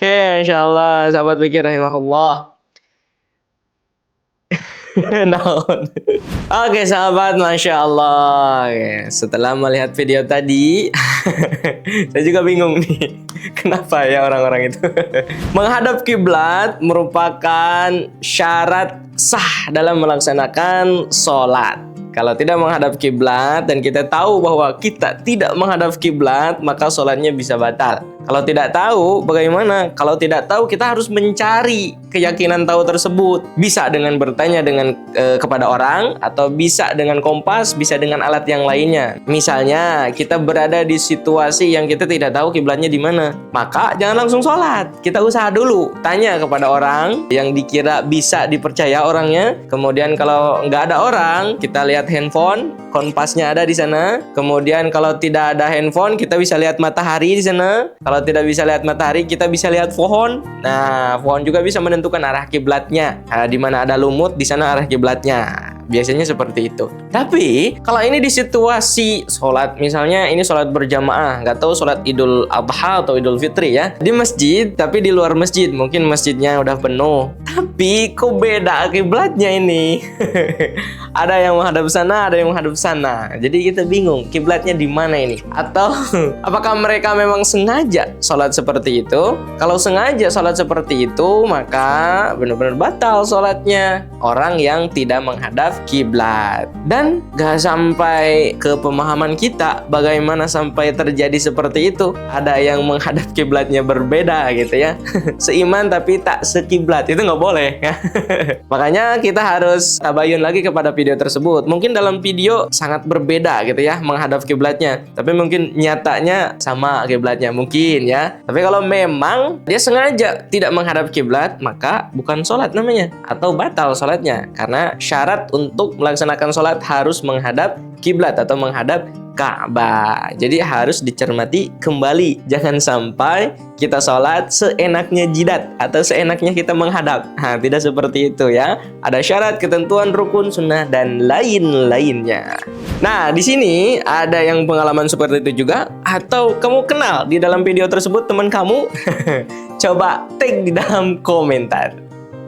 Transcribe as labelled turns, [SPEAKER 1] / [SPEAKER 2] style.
[SPEAKER 1] Oke, insyaallah sahabat pikir rahimahullah. Naon. Oke sahabat, Masya Allah. Oke, setelah melihat video tadi, saya juga bingung nih, kenapa ya orang-orang itu. Menghadap kiblat merupakan syarat sah dalam melaksanakan sholat. Kalau tidak menghadap kiblat dan kita tahu bahwa kita tidak menghadap kiblat, maka sholatnya bisa batal. Kalau tidak tahu, bagaimana? Kalau tidak tahu, kita harus mencari keyakinan tahu tersebut. Bisa dengan bertanya kepada orang, atau bisa dengan kompas, bisa dengan alat yang lainnya. Misalnya, kita berada di situasi yang kita tidak tahu kiblatnya di mana, maka jangan langsung sholat. Kita usaha dulu, tanya kepada orang yang dikira bisa dipercaya orangnya. Kemudian kalau nggak ada orang, kita lihat handphone, kompasnya ada di sana. Kemudian kalau tidak ada handphone, kita bisa lihat matahari di sana. Kalau tidak bisa lihat matahari, kita bisa lihat pohon. Nah, pohon juga bisa menentukan arah kiblatnya. Di mana ada lumut, di sana arah kiblatnya. Biasanya seperti itu. Tapi kalau ini di situasi sholat, misalnya ini sholat berjamaah, nggak tahu sholat Idul Adha atau Idul Fitri ya, di masjid tapi di luar masjid, mungkin masjidnya udah penuh, tapi kok beda kiblatnya ini. Ada yang menghadap sana, ada yang menghadap sana. Jadi kita bingung kiblatnya di mana ini. Atau apakah mereka memang sengaja sholat seperti itu? Kalau sengaja sholat seperti itu, maka benar-benar batal sholatnya orang yang tidak menghadap kiblat. Dan gak sampai ke pemahaman kita bagaimana sampai terjadi seperti itu. Ada yang menghadap kiblatnya berbeda gitu ya. Seiman tapi tak sekiblat, itu nggak boleh ya. Makanya kita harus tabayun lagi kepada video tersebut. Mungkin dalam video sangat berbeda gitu ya menghadap kiblatnya, tapi mungkin nyatanya sama kiblatnya mungkin ya. Tapi kalau memang dia sengaja tidak menghadap kiblat, maka bukan sholat namanya, atau batal sholatnya. Karena syarat untuk melaksanakan sholat harus menghadap kiblat atau menghadap Ka'bah. Jadi harus dicermati kembali. Jangan sampai kita sholat seenaknya jidat atau seenaknya kita menghadap. Nah, tidak seperti itu ya. Ada syarat, ketentuan, rukun, sunnah, dan lain-lainnya. Nah, di sini ada yang pengalaman seperti itu juga, atau kamu kenal di dalam video tersebut teman kamu? Coba tag di dalam komentar.